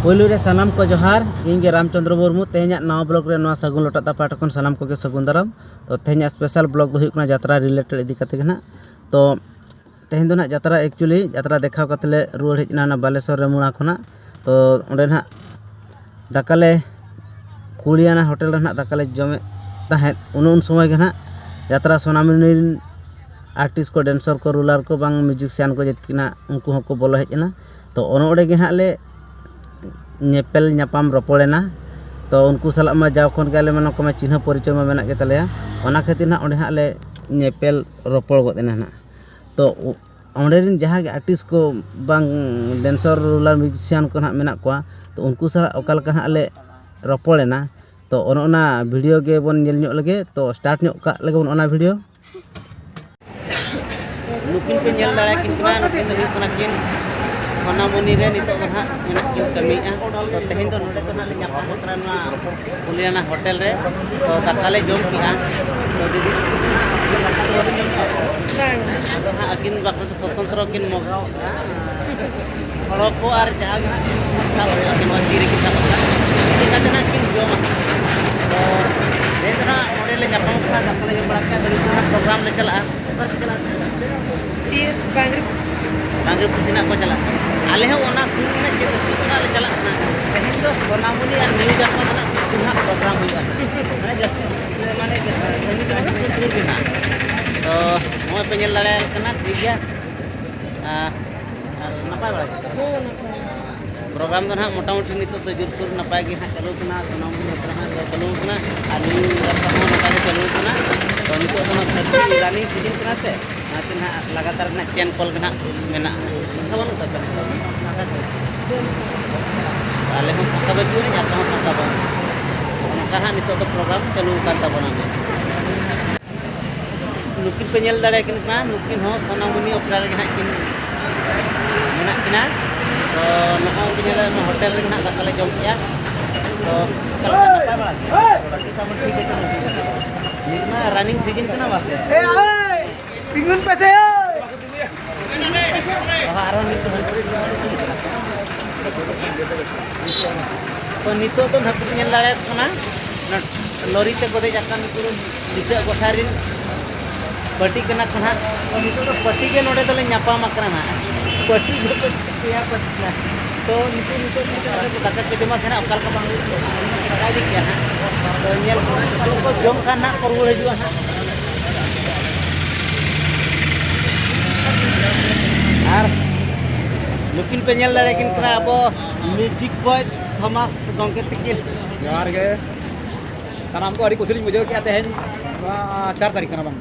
पोलू रे सनाम को जोहार इंगे रामचंद्र मुर्मू तेहना नवा ब्लॉग रे नवा सगुन लोटा पाटा खन सनाम को के सगुन दाराम तो तेहना स्पेशल ब्लॉग दो हुकना यात्रा रिलेटेड इदी कते ना तो तेहन दो ना यात्रा एक्चुअली यात्रा देखाव कतले रुआड़ हेजना ना बालेश्वर रे मुणा खना तो ओंडे ना दाकाले कुलियाना होटल रे ना दाकाले जमे ताहे उन समय के ना यात्रा सोनामुनी आर्टिस्ट को डांसर को रूलर को बांग म्यूजिशियन को जेतना उनको हको बोलो हेजना तो ओनोडे गे हाले नेपेल नापाम रपोड़ेना तो उनको साला मा जाव खन गाले मन को चिन्ह परिचय मा मेना गेतलेया ओना खातिर ना ओंडे हाले नेपेल रपोड़ गोदेना ना तो ओंडे रिन जहां के आर्टिस्ट को बांग डांसर रूलर म्यूजिशियन को ना मेना को तो उनको साला ओकाल का हाले रपोड़ेना तो ओना वीडियो के बन नेल ᱧᱚᱜ लगे तो स्टार्ट ᱧᱚᱜ का लगे बन ओना वीडियो नुकिन पे नेल दाड़ा किन ना नुकिन दो कोना किन सोनामुनी रे नितो ना मेना किन कमिया तो तेहेन दो नोडे तो ना ᱧᱟᱯᱟᱢ उतरा ना कुलियाना होटल रे तो दाकाले जम किया तो दीदी तो ना अकिन बाक तो स्वतंत्र किन मगाव हड़ो को आर जहां सब अकिन वजीर की सब का ना किन जम तो देना नोडे ले ᱧᱟᱯᱟᱢ का दाकाले जम बड़ा का प्रोग्राम ले चला पर चला ये बांग्री पुसिना को चला आले हो ओना सुना के सुना ले चला ना तेहेन दो सोनामुनी और न्यूज को ना सुना प्रोग्राम हुआ माने जस्ट माने संगीत में ना तो मोय पे नेल दाड़े कना ठीक गया नपाय बड़ा प्रोग्राम दो ना मोटा मोटी नितो तो जुरसुर नपाय गे ना चलो ना सोनामुनी उतना चलो ना और न्यूज को नपाय के चलो ना तो नितो तो ना रानी सीजन कना से ना लगातार ना चैन कॉल के ना मेना खबर सकते आले हम पक्का बजू रे आता हम पक्का बन कहां नितो तो प्रोग्राम चालू kan tabona नुकिन पे नेल दाड़े किन ना नुकिन हो सोनामुनी ओपरा रे ना किन मेना किना तो नको किन होटल रे ना दाकाले जम किया तो कल नपाय बड़ा ठीक है ना रनिंग सीजन कना बात tingun pese तो नितो तो नकु नेल दाड़े कना लॉरी ते को दे जाकान पुरो निते गोसारिन पट्टी कना कना तो नितो तो पट्टी के नोडे तले ᱧᱟᱯᱟᱢ आकराना पट्टी जो या पट्टी तो नितो दाका के देमा थेना अकाल का बांग लगा दी क्या तो नेल को जम काना करवड़ हिजुआ आर नुकिन पे नेल दाड़े किन कना अब म्यूजिक बॉय थॉमस गंके तकिल यार के सनाम को अड़ी कुसली मुझे क्या तेहन 4 तारीख कना बांग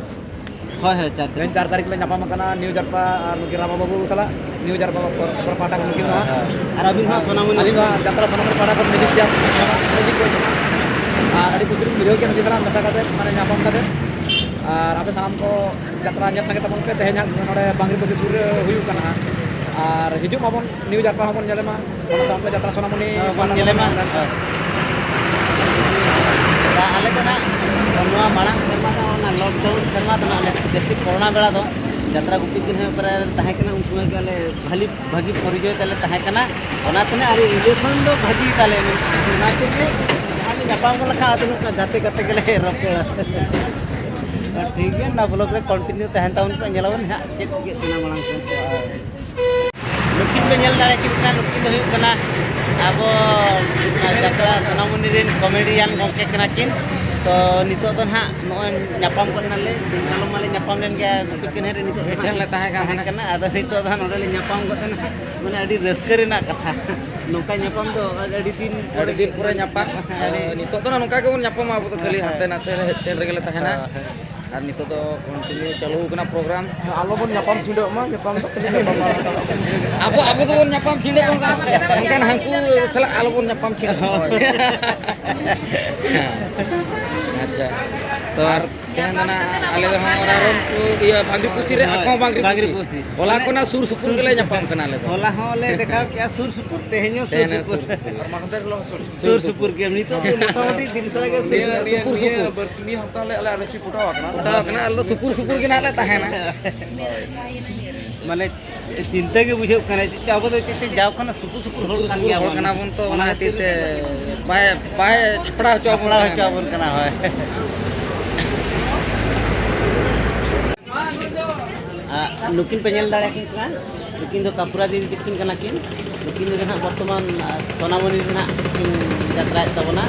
হয় 4 तारीख ले ᱧᱟᱯᱟᱢ कना न्यू जरपा और नुकिन रामा बाबू साला न्यू जरपा पर पाटा को नुकिन और अभी ना सोनामुनी अली यात्रा सोनामुनी पाटा को म्यूजिक या म्यूजिक को अड़ी कुसली मुझे के नुकिन राम मसा काते माने ᱧᱟᱯᱟᱢ काते और आपे सनाम को यात्रा ᱧᱮᱞ संगे तबन पे तेहन नोडे बांग्री पुसी सुर हुयु कना और हिजु माबन न्यू जरपा हमन नेलेमा ओना सामने यात्रा सोनामुनी बन नेलेमा आले कना नवा मांग शर्मा ना लॉकडाउन शर्मा तो ना जैसे कोरोना बेड़ा दो यात्रा गुपी किन है पर ताहे कना उन समय के ले भाली भागी परिचय तले ताहे कना ओना तने अरे रिलेशन दो भागी तले ना चले जहां ᱧᱟᱯᱟᱢ को लखा आते गाते गाते के ले रपोड़ा ठीक है ना ब्लॉग रे कंटिन्यू तहन ताउन पे नेलावन हा चेक के तना मांग से नुकिन पे नेल दाड़े किन नुकिन दो हुई कना अब यात्रा सोनामुनी रेन कॉमेडियन गंके कना किन तो नितो तो ना नोय ᱧᱟᱯᱟᱢ को ना ले दिनकालम माले ᱧᱟᱯᱟम लेन के गुपी किन रे नितो हेठन ले ताहे कना आदो नितो तो नोडे ले ᱧᱟᱯᱟम को ना माने अडी रस्कर ना कथा नोका ᱧᱟᱯᱟम दो अडी दिन पूरा ᱧᱟᱯᱟम नितो तो नोका के ᱧᱟᱯᱟम अब तो खाली हाते नाते हेठन रे गेले ताहेना और नितो तो कंटिन्यू चालू कना प्रोग्राम आलो बन ᱧᱟᱯᱟम छिंडो मा ᱧᱟᱯᱟम तो खाली ᱧᱟᱯᱟम अब तो बन ᱧᱟᱯᱟम छिंडो उनका हमको साला आलो बन ᱧᱟᱯᱟम छिंडो अच्छा तो और तेहन ना आले दो हम ओरारोन को ये बांग्री पुसी रे अको बांग्री पुसी होला को ना सुर सुपुर के ले ᱧᱟᱯᱟम कना ले होला हो ले देखाओ क्या सुर सुपुर तेहनो सुर सुपुर और मखदर लो सुर सुपुर के नितो तो मोटामोटी दिन सरा के सुपुर सुपुर बरसमी हफ्ता ले अले रसी फुटाव कना अल्लो सुपुर सुपुर के ना ले ताहे ना माने चिंता के बुझे अब जाओ खाना सुकु सुकु हर कना बन तो ओना खातिर से पाए पाए छपड़ा होचाबन कना है नुकिन पे नेल दाड़ा किन कना नुकिन दो कापुरा दी किन कना किन नुकिन दो ना वर्तमान सोनामणि ना किन यात्रा तबना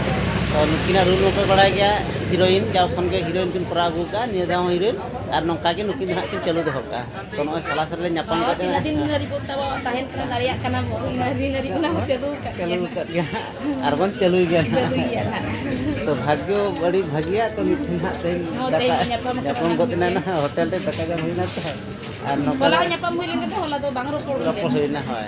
तो नुकिना रूल पे बड़ा गया हीरोइन जाओ खन के हीरोइन किन परा अगू का निया दाव हीरोइन और नौका के नुकिन ना किन चलो दो का तो नय सलासर ले न्यापम का तीन दिन नरी बोता ताहेन कना दारिया कना नरी नरी कना चलो कर गया और बन चलो गया तो भाग्य बड़ी भागिया तो नुकिन ना न्यापम को ना होटल ते तका जम होइना तो और नौका होला न्यापम होइले के होला तो बांग रोपड़ होइना है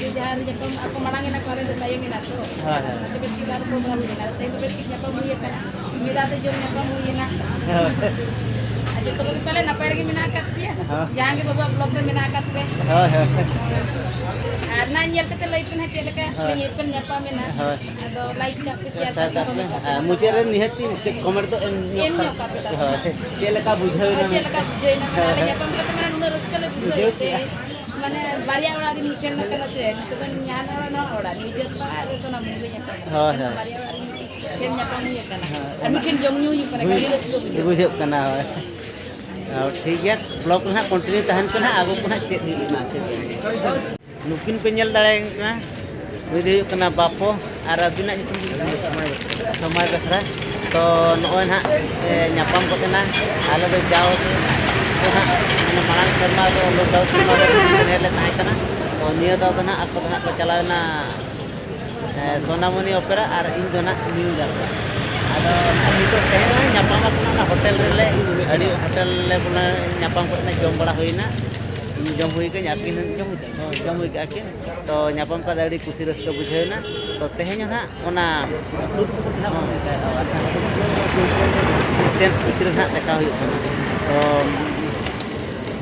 तो जहां न्यापम ako मांगे ना करे तो ताये मिना तो हां तो बेटी बार प्रोग्राम मिला तो बेटी न्यापम हुई है मेरा तो जो न्यापम हुई ना आज तो लोग पहले ना पैर के मिना काट पिया जहां के बाबा ब्लॉग में मिना काट पे हां हां আর না নিয়েতে তো লাইট না কেলকা এই পেন ন্যাপা মেনা তো লাইট का पे शेयर मुझे रे निहती कमेंट तो एम न्या का पे केलका बुझावे ना केलका बुझे ना माने न्यापा में तो मैंने रस्कले बुझे माने बारिया वाला दिन केन ना कना से तो न्यान ना ओड़ा निजे पा सोना मुझे न्यापा हां हां बारिया वाला केन न्यापा में ये कना अभी केन जमन्यू ये कना गाड़ी रस्को बुझे कना ठीक है ब्लॉग ना कंटिन्यू तहन कना आगो को ना चेक ना नुकिन पे नेल दाड़े कना विधि कना बापो और अबिना समय बसरा तो नय ना न्यापम को ना आले दो जाओ तो ना मांग शर्मा तो लॉकडाउन में नेले ताहे कना तो निया दाव ना आपको ना को चलावना सोनामणि ओपेरा और इन दो ना न्यू जाता आदो नितो तेना न्यापम अपना होटल रे अड़ी होटल ले बुना न्यापम को ना जम बड़ा होइना जम हुई के आकिन जम हुई के आकिन तो न्यापम का दाड़ी खुशी रस्का बुझेना तो तेहेन ना ओना सुद ना टेंस कितिर ना देखा हुई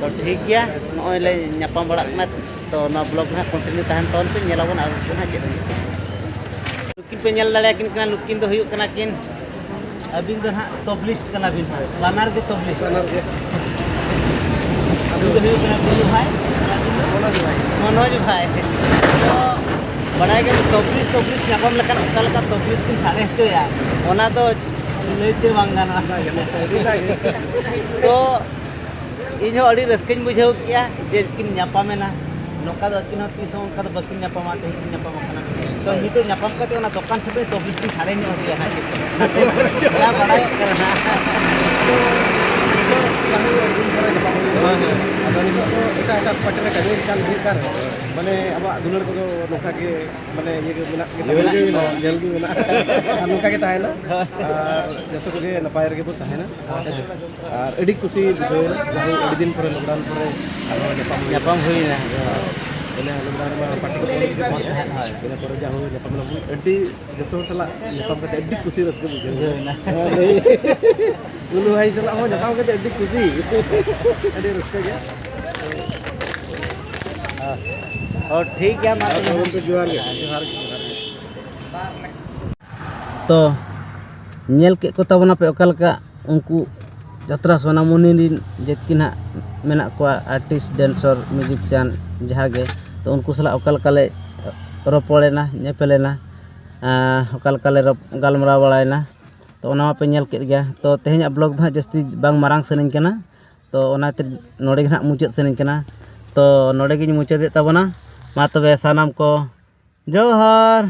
तो ठीक गया नय ले न्यापम बड़ा ना तो ना ब्लॉग ना कंटिन्यू तहन तौन पे नेलाबन आगु ना चेत लुकिन पे नेल दाड़ा किन कना लुकिन दो हुई कना किन अबिन दो ना तबलिस्ट कना बिन लानार के तबलिस्ट लानार के अभी तो हुई भाई मनोज भाई तो बड़ा के तबलिस्ट न्यापम लकन उका लका तबलिस्ट किन सारे तो यार ओना तो लेते वांगाना तो इन्हों अड़ी रस्कन बुझाव किया जे किन न्यापमेना नौका दो किन तीस उनका तो बकिन न्यापमा ते किन न्यापम कना तो नितो न्यापम का ओना दुकान से तबलिस्ट किन सारे न्यो दिया ना क्या बड़ा करना एटा पटना का काल भीतर माने अब दुलर को नोका के माने ये के मिला जल्दी मिला नोका के ताहेना जतो को नपाय रे बो ताहेना और एडी खुशी बुझेना जहां एडी दिन पर लॉकडाउन पर न्यापम हुईना एने लॉकडाउन में पार्टी को एने पर जहां न्यापम एडी जतो सला न्यापम के एडी खुशी रस के बुझेना दुलु भाई सला हो न्यापम के एडी खुशी एडी रस के और ठीक है जोहार तो नेल के को तबना पे ओकालका उनको यात्रा सोनामणि जेतकिन मेना को आर्टिस्ट डांसर म्यूजिशियन जहागे तो उनको सला ओकालका ले रोपड़ेना नेपेलेना ओकालका ले गालमरा बड़ायना तो ओना पे नेल के गया तो तेहेन ब्लॉग द जस्ती बांग मारांग सनिन कना तो ओनाते नोडे ना मुचाद सनिन कना तो नोडे गिन मुचाद तबना मा तबे सानाम को जोहार।